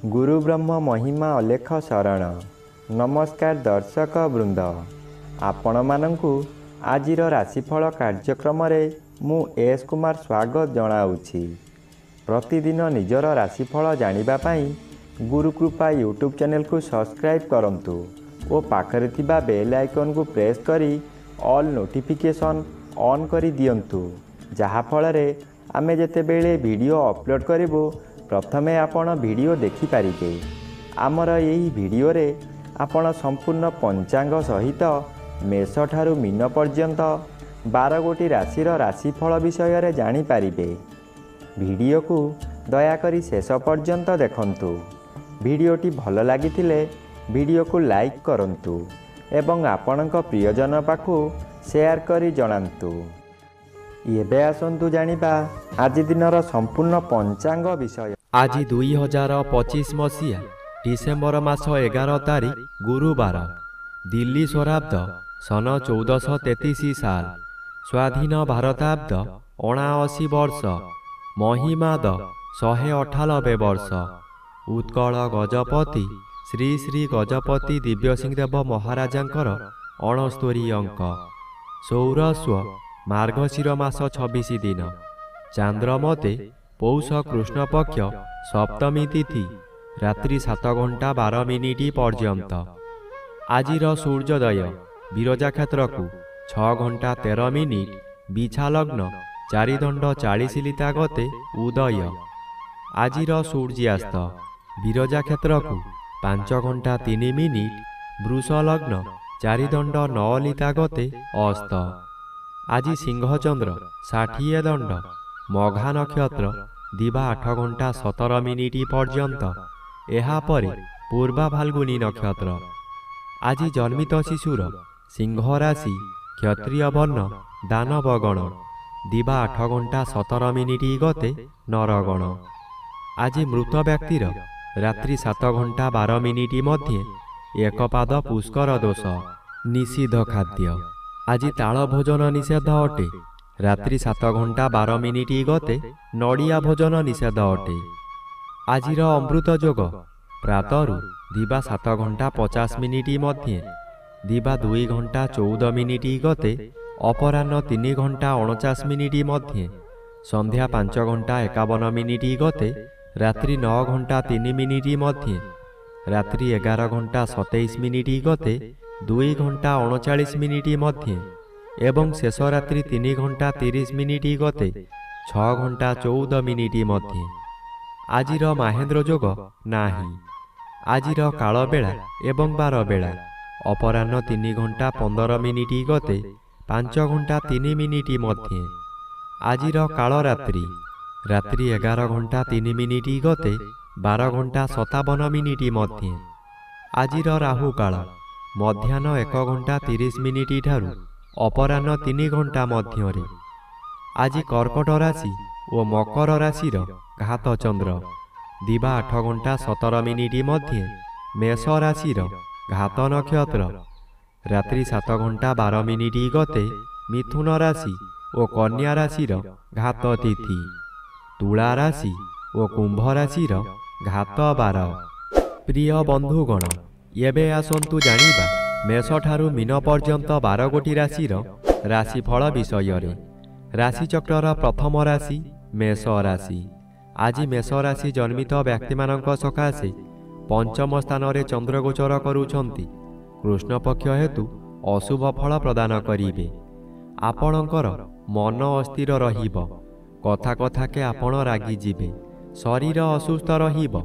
गुरु ब्रह्म महिमा अलेख शरण। नमस्कार दर्शक वृंद, आपण मानंकु आजिर राशिफल कार्यक्रम रे मु एस कुमार स्वागत जनाऊछि। प्रतिदिन निजर राशिफल जानिबा पई गुरुकृपा यूट्यूब चैनल को सब्सक्राइब करंतु और पाखरे थिबा बेल आइकन को प्रेस करी ऑल नोटिफिकेशन ऑन करी दियंतु, जहा फल रे आमे जेते बेले वीडियो अपलोड करिवो प्रथमे आपण वीडियो देखि पारिबे। आमर यही वीडियो रे आपण संपूर्ण पंचांग सहित मेष ठारू मीन पर्यंत 12 गोटी राशिर राशिफल विषय रे जानि पारिबे। वीडियो को दयाकरी शेष पर्यंत देखंतु। वीडियोटी भल लागिथिले वीडियो को लाइक करंतु एवं आपणक प्रियजन पाखु शेयर करी जणांतु। एबे आसंतु जानिबा आज दिनर संपूर्ण पंचांग विषय। आज 2025 मसीहा डिसेम्बर मास 11 तारिख गुरुवार, दिल्ली स्वराब्द सन 1433 साल, स्वाधीन भारताब्द 79 वर्ष, महिमाद 198 वर्ष, उत्कल गजपति श्री श्री गजपति दिव्यसिंहदेव महाराजांकर 69 अंक, सौरस्व मार्गशीर मास 26 दिन, चांद्रमते पौष कृष्ण पक्ष सप्तमी तिथि रात्रि 7 घंटा 12 मिनिट पर्यंत। आजिर सूर्योदय विरजा क्षेत्र को 6 घंटा 13 मिनिट, बिछा लग्न 4 दंड 40 लिता गते उदय। आजिर सूर्यास्त विरजा क्षेत्र को 5 घंटा 3 मिनिट, वृष लग्न 4 दंड 9 लिता गते अस्त। आज सिंहचंद्र 60 दंड, मघा नक्षत्र दिवा 8 घंटा 17 मिनिट पर्यंत, एहापरे पूर्वा फाल्गुनी नक्षत्र। आज जन्मित शिशुर सिंह राशि, क्षत्रिय वर्ण दानवगण, दिवा 8 घंटा 17 मिनिट गते नरगण। आज मृत व्यक्तिर रात्रि 7 घंटा 12 मिनिट मध्ये एकपाद पुष्कर दोष। निषिद्ध खाद्य आज ताल भोजन निषेध अटे, रात्रि 7 घंटा 12 मिनिट गते नड़िया भोजन निषेध अटे। आजिर अमृत जोग प्रातरु दिवा 7 घंटा 50 मिनिट मध्ये, दिवा 2 घंटा 14 मिनिट गते अपराह्न 3 घंटा 49 मिनिट मध्ये, संध्या 5 घंटा 51 मिनिट गते रात्रि 9 घंटा 3 मिनिट मध्ये, रात्रि 11 घंटा 27 मिनिट गते 2 घंटा 39 मिनिट मध्ये एवं शेष रात्रि 3 घंटा 30 मिनिट गते 6 घंटा 14 मिनिट मध्ये। आजिर महेन्द्र जोग नाही। आजिर काल बेला एवं बार बेला अपराह्न 3 घंटा 15 मिनिट गते 5 घंटा 3 मिनिट मध्ये। आजिर काल रात्रि रात्रि 11 घंटा 3 मिनिट गते 12 घंटा 57 मिनिट मध्ये। आजिर राहु काल मध्याह्न 1 घंटा 30 मिनिट ठारू अपराह्न 3 घंटा मध्य। आज कर्कट राशि और मकर राशि घात चंद्र, दिवा 8 घंटा 17 मिनिट मध्ये, मेष राशि घात नक्षत्र रात्रि 7 घंटा 12 मिनिट गते मिथुन राशि और कन्या राशि घात तिथि, तुला राशि और कुंभ राशि घात 12। प्रिय बंधुगण, एबे आसंतु जानिबा मेष ठारू मीन पर्यंत 12 गोटी राशिर राशिफल विषय रे। राशिचक्रर प्रथम राशि मेष राशि। आज मेष राशि जन्मित व्यक्ति मानक सकाशे पंचम स्थान रे चंद्र गोचर करुछंती। कृष्ण पक्ष हेतु अशुभ फल प्रदान करिवे। आपणकर मन अस्थिर रहिब, कथा कथा के आपण रागी जिवे, शरीर असुस्थ रहिब,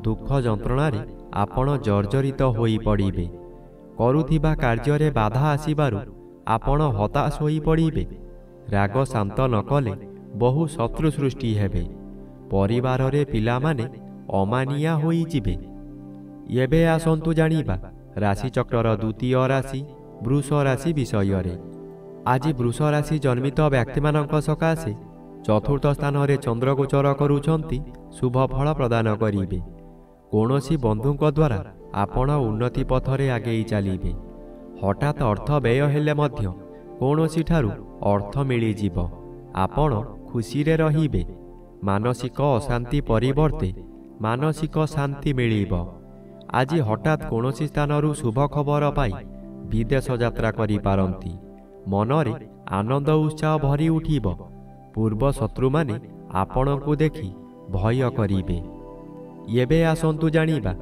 दुख जंत्रणारे आपण जर्जरित होई पड़िबे। करुथिबा कार्य बाधा आसिबारु आपण हताश होई पड़िबे। राग शांत न कले बहु शत्रु सृष्टि हेबे। परिवार रे पिला माने अमानिया होई जिबे। एबे आसंतु जानिबा राशिचक्रर द्वितीय राशि वृष राशि विषय रे। आज वृष राशि जन्मित व्यक्ति मानक सकाशे चतुर्थ स्थान रे चंद्र गोचर करुछंती शुभ फल प्रदान करिवे। कोनोसी बंधुक द्वारा ଆପଣ ଉନ୍ନତି ପଥରେ ଆଗେଇ ଚାଲିବେ। ହଠାତ୍ ଅର୍ଥ ବ୍ୟୟ ହେଲେ ମଧ୍ୟ କୌଣସିଠାରୁ ଅର୍ଥ ମିଳିଯିବ। ଆପଣ ଖୁସିରେ ରହିବେ। ମାନସିକ ଅଶାନ୍ତି ପରିବର୍ତ୍ତେ ମାନସିକ ଶାନ୍ତି ମିଳିବ। ଆଜି ହଠାତ୍ କୌଣସି ସ୍ଥାନରୁ ଶୁଭ ଖବର ପାଇ ବିଦେଶ ଯାତ୍ରା କରିପାରନ୍ତି। ମନରେ ଆନନ୍ଦ ଉତ୍ସାହ ଭରି ଉଠିବ। ପୂର୍ବ ଶତ୍ରୁମାନେ ଆପଣଙ୍କୁ ଦେଖି ଭୟ କରିବେ। ଏବେ ଆସନ୍ତୁ ଜାଣିବା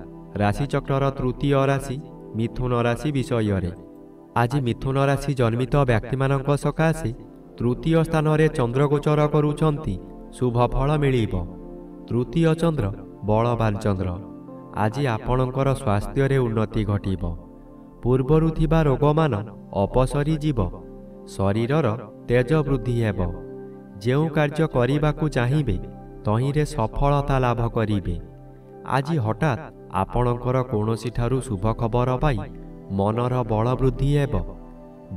ରାଶିଚକ୍ରର ତୃତୀୟ ରାଶି ମିଥୁନ ରାଶି ବିଷୟରେ। ଆଜି ମିଥୁନ ରାଶି ଜନ୍ମିତ ବ୍ୟକ୍ତିମାନଙ୍କ ସକାଶେ ତୃତୀୟ ସ୍ଥାନରେ ଚନ୍ଦ୍ର ଗୋଚର କରୁଛନ୍ତି। ଶୁଭ ଫଳ ମିଳିବ। ତୃତୀୟ ଚନ୍ଦ୍ର ବଳବାନ ଚନ୍ଦ୍ର। ଆଜି ଆପଣଙ୍କର ସ୍ୱାସ୍ଥ୍ୟରେ ଉନ୍ନତି ଘଟିବ। ପୂର୍ବରୁ ଥିବା ରୋଗମାନ ଅପସରି ଯିବ। ଶରୀରର ତେଜ ବୃଦ୍ଧି ହେବ। ଯେଉଁ କାର୍ଯ୍ୟ କରିବାକୁ ଚାହିଁବେ ତହିଁରେ ସଫଳତା ଲାଭ କରିବେ। ଆଜି ହଠାତ୍ ଆପଣଙ୍କର କୌଣସିଠାରୁ ଶୁଭ ଖବର ପାଇ ମନର ବଳ ବୃଦ୍ଧି ହେବ।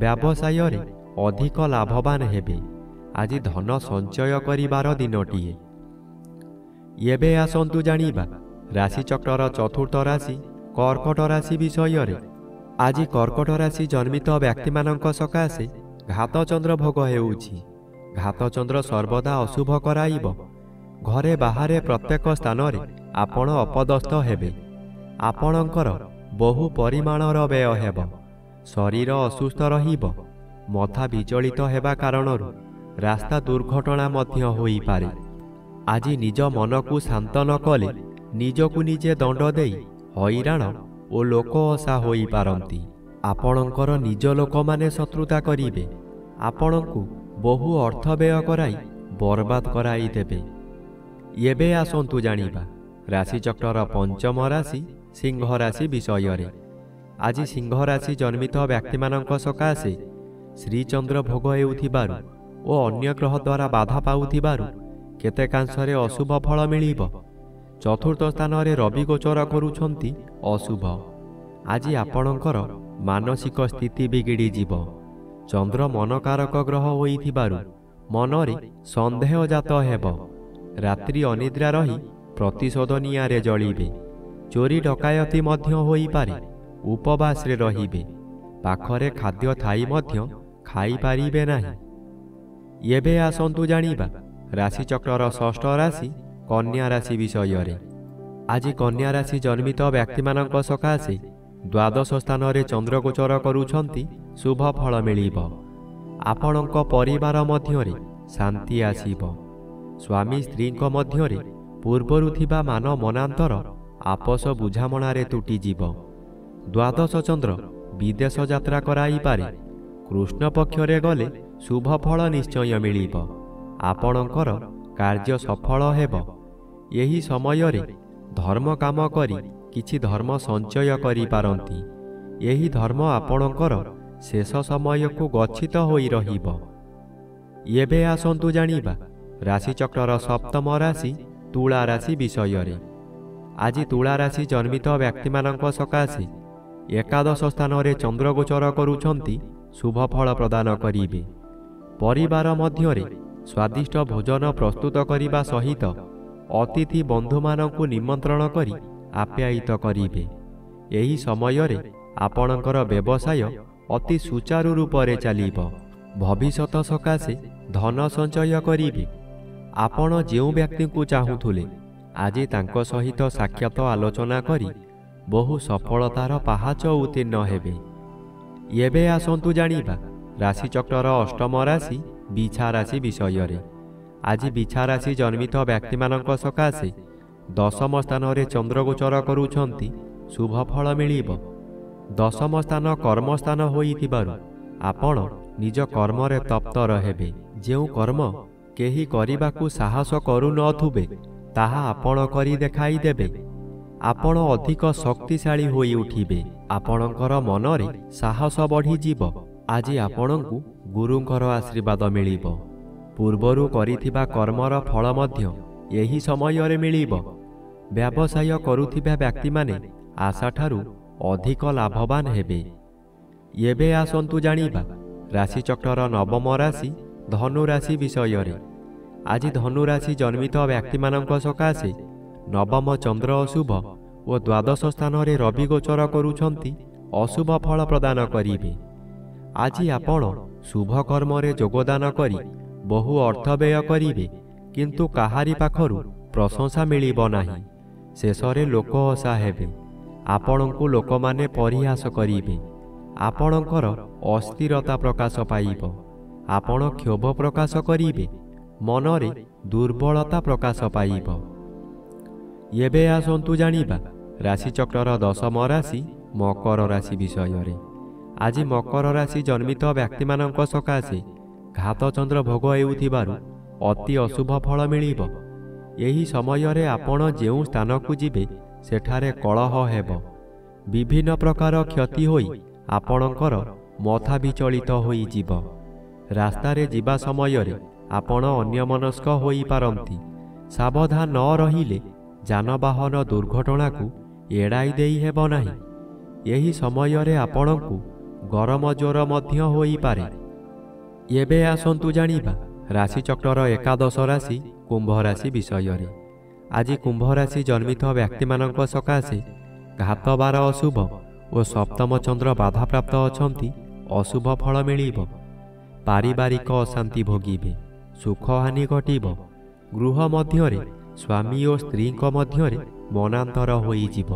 ବ୍ୟବସାୟରେ ଅଧିକ ଲାଭବାନ ହେବେ। ଆଜି ଧନ ସଞ୍ଚୟ କରିବାର ଦିନଟିଏ। ଏବେ ଆସନ୍ତୁ ଜାଣିବା ରାଶିଚକ୍ରର ଚତୁର୍ଥ ରାଶି କର୍କଟ ରାଶି ବିଷୟରେ। ଆଜି କର୍କଟ ରାଶି ଜନ୍ମିତ ବ୍ୟକ୍ତିମାନଙ୍କ ସକାଶେ ଘାତଚନ୍ଦ୍ର ଭୋଗ ହେଉଛି। ଘାତଚନ୍ଦ୍ର ସର୍ବଦା ଅଶୁଭ କରାଇବ। ଘରେ ବାହାରେ ପ୍ରତ୍ୟେକ ସ୍ଥାନରେ ଆପଣ ଅପଦସ୍ଥ ହେବେ। ଆପଣଙ୍କର ବହୁ ପରିମାଣର ବ୍ୟୟ ହେବ। ଶରୀର ଅସୁସ୍ଥ ରହିବ। ମଥା ବିଚଳିତ ହେବା କାରଣରୁ ରାସ୍ତା ଦୁର୍ଘଟଣା ମଧ୍ୟ ହୋଇପାରେ। ଆଜି ନିଜ ମନକୁ ଶାନ୍ତ ନ କଲେ ନିଜକୁ ନିଜେ ଦଣ୍ଡ ଦେଇ ହଇରାଣ ଓ ଲୋକ ଅସା ହୋଇପାରନ୍ତି। ଆପଣଙ୍କର ନିଜ ଲୋକମାନେ ଶତ୍ରୁତା କରିବେ। ଆପଣଙ୍କୁ ବହୁ ଅର୍ଥ ବ୍ୟୟ କରାଇ ବର୍ବାଦ କରାଇ ଦେବେ। ଏବେ ଆସନ୍ତୁ ଜାଣିବା ରାଶିଚକ୍ରର ପଞ୍ଚମ ରାଶି ସିଂହ ରାଶି ବିଷୟରେ। ଆଜି ସିଂହ ରାଶି ଜନ୍ମିତ ବ୍ୟକ୍ତିମାନଙ୍କ ସକାଶେ ଶ୍ରୀଚନ୍ଦ୍ର ଭୋଗ ହେଉଥିବାରୁ ଓ ଅନ୍ୟ ଗ୍ରହ ଦ୍ୱାରା ବାଧା ପାଉଥିବାରୁ କେତେକାଂଶରେ ଅଶୁଭ ଫଳ ମିଳିବ। ଚତୁର୍ଥ ସ୍ଥାନରେ ରବି ଗୋଚର କରୁଛନ୍ତି ଅଶୁଭ। ଆଜି ଆପଣଙ୍କର ମାନସିକ ସ୍ଥିତି ବିଗିଡ଼ିଯିବ। ଚନ୍ଦ୍ର ମନକାରକ ଗ୍ରହ ହୋଇଥିବାରୁ ମନରେ ସନ୍ଦେହ ଜାତ ହେବ। ରାତ୍ରି ଅନିଦ୍ରା ରହି ପ୍ରତିଶୋଧ ନିଆଁରେ ଜଳିବେ। ଚୋରି ଡକାୟତି ମଧ୍ୟ ହୋଇପାରେ। ଉପବାସରେ ରହିବେ। ପାଖରେ ଖାଦ୍ୟ ଥାଇ ମଧ୍ୟ ଖାଇପାରିବେ ନାହିଁ। ଏବେ ଆସନ୍ତୁ ଜାଣିବା ରାଶିଚକ୍ରର ଷଷ୍ଠ ରାଶି କନ୍ୟା ରାଶି ବିଷୟରେ। ଆଜି କନ୍ୟା ରାଶି ଜନ୍ମିତ ବ୍ୟକ୍ତିମାନଙ୍କ ସକାଶେ ଦ୍ୱାଦଶ ସ୍ଥାନରେ ଚନ୍ଦ୍ର ଗୋଚର କରୁଛନ୍ତି। ଶୁଭ ଫଳ ମିଳିବ। ଆପଣଙ୍କ ପରିବାର ମଧ୍ୟରେ ଶାନ୍ତି ଆସିବ। ସ୍ୱାମୀ ସ୍ତ୍ରୀଙ୍କ ମଧ୍ୟରେ ପୂର୍ବରୁ ଥିବା ମାନ ମନାନ୍ତର ଆପୋଷ ବୁଝାମଣାରେ ତୁଟିଯିବ। ଦ୍ୱାଦଶ ଚନ୍ଦ୍ର ବିଦେଶ ଯାତ୍ରା କରାଇପାରେ। କୃଷ୍ଣ ପକ୍ଷରେ ଗଲେ ଶୁଭ ଫଳ ନିଶ୍ଚୟ ମିଳିବ। ଆପଣଙ୍କର କାର୍ଯ୍ୟ ସଫଳ ହେବ। ଏହି ସମୟରେ ଧର୍ମ କାମ କରି କିଛି ଧର୍ମ ସଞ୍ଚୟ କରିପାରନ୍ତି। ଏହି ଧର୍ମ ଆପଣଙ୍କର ଶେଷ ସମୟକୁ ଗଚ୍ଛିତ ହୋଇ ରହିବ। ଏବେ ଆସନ୍ତୁ ଜାଣିବା ରାଶିଚକ୍ରର ସପ୍ତମ ରାଶି ତୁଳା ରାଶି ବିଷୟରେ। ଆଜି ତୁଳା ରାଶି ଜନ୍ମିତ ବ୍ୟକ୍ତିମାନଙ୍କ ସକାଶେ ଏକାଦଶ ସ୍ଥାନରେ ଚନ୍ଦ୍ର ଗୋଚର କରୁଛନ୍ତି। ଶୁଭ ଫଳ ପ୍ରଦାନ କରିବେ। ପରିବାର ମଧ୍ୟରେ ସ୍ୱାଦିଷ୍ଟ ଭୋଜନ ପ୍ରସ୍ତୁତ କରିବା ସହିତ ଅତିଥି ବନ୍ଧୁମାନଙ୍କୁ ନିମନ୍ତ୍ରଣ କରି ଆପ୍ୟାୟିତ କରିବେ। ଏହି ସମୟରେ ଆପଣଙ୍କର ବ୍ୟବସାୟ ଅତି ସୁଚାରୁ ରୂପରେ ଚାଲିବ। ଭବିଷ୍ୟତ ସକାଶେ ଧନ ସଞ୍ଚୟ କରିବେ। ଆପଣ ଯେଉଁ ବ୍ୟକ୍ତିଙ୍କୁ ଚାହୁଁଥିଲେ ଆଜି ତାଙ୍କ ସହିତ ସାକ୍ଷାତ ଆଲୋଚନା କରି ବହୁ ସଫଳତାର ପାହାଚ ଉତ୍ତୀର୍ଣ୍ଣ ହେବେ। ଏବେ ଆସନ୍ତୁ ଜାଣିବା ରାଶିଚକ୍ରର ଅଷ୍ଟମ ରାଶି ବିଛା ରାଶି ବିଷୟରେ। ଆଜି ବିଛା ରାଶି ଜନ୍ମିତ ବ୍ୟକ୍ତିମାନଙ୍କ ସକାଶେ ଦଶମ ସ୍ଥାନରେ ଚନ୍ଦ୍ର ଗୋଚର କରୁଛନ୍ତି। ଶୁଭ ଫଳ ମିଳିବ। ଦଶମ ସ୍ଥାନ କର୍ମସ୍ଥାନ ହୋଇଥିବାରୁ ଆପଣ ନିଜ କର୍ମରେ ତତ୍ପର ହେବେ। ଯେଉଁ କର୍ମ କେହି କରିବାକୁ ସାହସ କରୁନଥିବେ ତାହା ଆପଣ କରି ଦେଖାଇଦେବେ। ଆପଣ ଅଧିକ ଶକ୍ତିଶାଳୀ ହୋଇ ଉଠିବେ। ଆପଣଙ୍କର ମନରେ ସାହସ ବଢ଼ିଯିବ। ଆଜି ଆପଣଙ୍କୁ ଗୁରୁଙ୍କର ଆଶୀର୍ବାଦ ମିଳିବ। ପୂର୍ବରୁ କରିଥିବା କର୍ମର ଫଳ ମଧ୍ୟ ଏହି ସମୟରେ ମିଳିବ। ବ୍ୟବସାୟ କରୁଥିବା ବ୍ୟକ୍ତିମାନେ ଆଶାଠାରୁ ଅଧିକ ଲାଭବାନ ହେବେ। ଏବେ ଆସନ୍ତୁ ଜାଣିବା ରାଶିଚକ୍ରର ନବମ ରାଶି ଧନୁ ରାଶି ବିଷୟରେ। ଆଜି ଧନୁ ରାଶି ଜନ୍ମିତ ବ୍ୟକ୍ତିମାନଙ୍କ ସକାଶେ ନବମ ଚନ୍ଦ୍ର ଅଶୁଭ ଓ ଦ୍ୱାଦଶ ସ୍ଥାନରେ ରବି ଗୋଚର କରୁଛନ୍ତି ଅଶୁଭ ଫଳ ପ୍ରଦାନ କରିବେ। ଆଜି ଆପଣ ଶୁଭ କର୍ମରେ ଯୋଗଦାନ କରି ବହୁ ଅର୍ଥ ବ୍ୟୟ କରିବେ, କିନ୍ତୁ କାହାରି ପାଖରୁ ପ୍ରଶଂସା ମିଳିବ ନାହିଁ। ଶେଷରେ ଲୋକ ହସା ହେବେ। ଆପଣଙ୍କୁ ଲୋକମାନେ ପରିହାସ କରିବେ। ଆପଣଙ୍କର ଅସ୍ଥିରତା ପ୍ରକାଶ ପାଇବ। ଆପଣ କ୍ଷୋଭ ପ୍ରକାଶ କରିବେ। ମନରେ ଦୁର୍ବଳତା ପ୍ରକାଶ ପାଇବ। ଏବେ ଆସନ୍ତୁ ଜାଣିବା ରାଶିଚକ୍ରର ଦଶମ ରାଶି ମକର ରାଶି ବିଷୟରେ। ଆଜି ମକର ରାଶି ଜନ୍ମିତ ବ୍ୟକ୍ତିମାନଙ୍କ ସକାଶେ ଘାତଚନ୍ଦ୍ର ଭୋଗ ହେଉଥିବାରୁ ଅତି ଅଶୁଭ ଫଳ ମିଳିବ। ଏହି ସମୟରେ ଆପଣ ଯେଉଁ ସ୍ଥାନକୁ ଯିବେ ସେଠାରେ କଳହ ହେବ। ବିଭିନ୍ନ ପ୍ରକାର କ୍ଷତି ହୋଇ ଆପଣଙ୍କର ମଥା ବିଚଳିତ ହୋଇଯିବ। ରାସ୍ତାରେ ଯିବା ସମୟରେ ଆପଣ ଅନ୍ୟମନସ୍କ ହୋଇପାରନ୍ତି। ସାବଧାନ ନ ରହିଲେ ଯାନବାହନ ଦୁର୍ଘଟଣାକୁ ଏଡ଼ାଇ ଦେଇ ହେବ ନାହିଁ। ଏହି ସମୟରେ ଆପଣଙ୍କୁ ଗରମ ଜ୍ୱର ମଧ୍ୟ ହୋଇପାରେ। ଏବେ ଆସନ୍ତୁ ଜାଣିବା ରାଶିଚକ୍ରର ଏକାଦଶ ରାଶି କୁମ୍ଭ ରାଶି ବିଷୟରେ। ଆଜି କୁମ୍ଭ ରାଶି ଜନ୍ମିତ ବ୍ୟକ୍ତିମାନଙ୍କ ସକାଶେ ଘାତବାର ଅଶୁଭ ଓ ସପ୍ତମ ଚନ୍ଦ୍ର ବାଧାପ୍ରାପ୍ତ ଅଛନ୍ତି। ଅଶୁଭ ଫଳ ମିଳିବ। ପାରିବାରିକ ଅଶାନ୍ତି ଭୋଗିବେ। ସୁଖହାନି ଘଟିବ। ଗୃହ ମଧ୍ୟରେ ସ୍ୱାମୀ ଓ ସ୍ତ୍ରୀଙ୍କ ମଧ୍ୟରେ ମନାନ୍ତର ହୋଇଯିବ।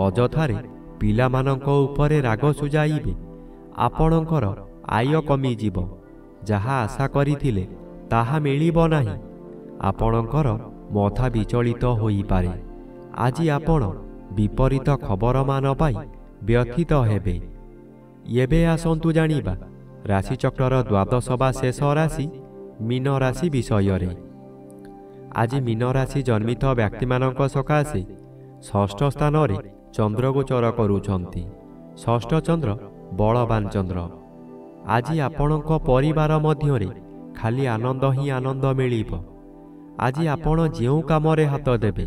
ଅଯଥାରେ ପିଲାମାନଙ୍କ ଉପରେ ରାଗ ସୁଝାଇବେ। ଆପଣଙ୍କର ଆୟ କମିଯିବ। ଯାହା ଆଶା କରିଥିଲେ ତାହା ମିଳିବ ନାହିଁ। ଆପଣଙ୍କର ମଥା ବିଚଳିତ ହୋଇପାରେ। ଆଜି ଆପଣ ବିପରୀତ ଖବରମାନ ପାଇ ବ୍ୟଥିତ ହେବେ। ଏବେ ଆସନ୍ତୁ ଜାଣିବା ରାଶିଚକ୍ରର ଦ୍ୱାଦଶ ବା ଶେଷ ରାଶି ମୀନ ରାଶି ବିଷୟରେ। ଆଜି ମୀନ ରାଶି ଜନ୍ମିତ ବ୍ୟକ୍ତିମାନଙ୍କ ସକାଶେ ଷଷ୍ଠ ସ୍ଥାନରେ ଚନ୍ଦ୍ରଗୋଚର କରୁଛନ୍ତି। ଷଷ୍ଠ ଚନ୍ଦ୍ର ବଳବାନ ଚନ୍ଦ୍ର। ଆଜି ଆପଣଙ୍କ ପରିବାର ମଧ୍ୟରେ ଖାଲି ଆନନ୍ଦ ହିଁ ଆନନ୍ଦ ମିଳିବ। ଆଜି ଆପଣ ଯେଉଁ କାମରେ ହାତ ଦେବେ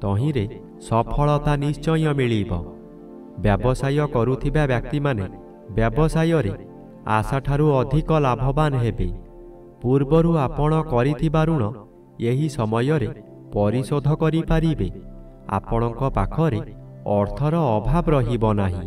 ତହିଁରେ ସଫଳତା ନିଶ୍ଚୟ ମିଳିବ। ବ୍ୟବସାୟ କରୁଥିବା ବ୍ୟକ୍ତିମାନେ ବ୍ୟବସାୟରେ ଆଶାଠାରୁ ଅଧିକ ଲାଭବାନ ହେବେ। ପୂର୍ବରୁ ଆପଣ କରିଥିବା ଋଣ ଏହି ସମୟରେ ପରିଶୋଧ କରିପାରିବେ। ଆପଣଙ୍କ ପାଖରେ ଅର୍ଥର ଅଭାବ ରହିବ ନାହିଁ।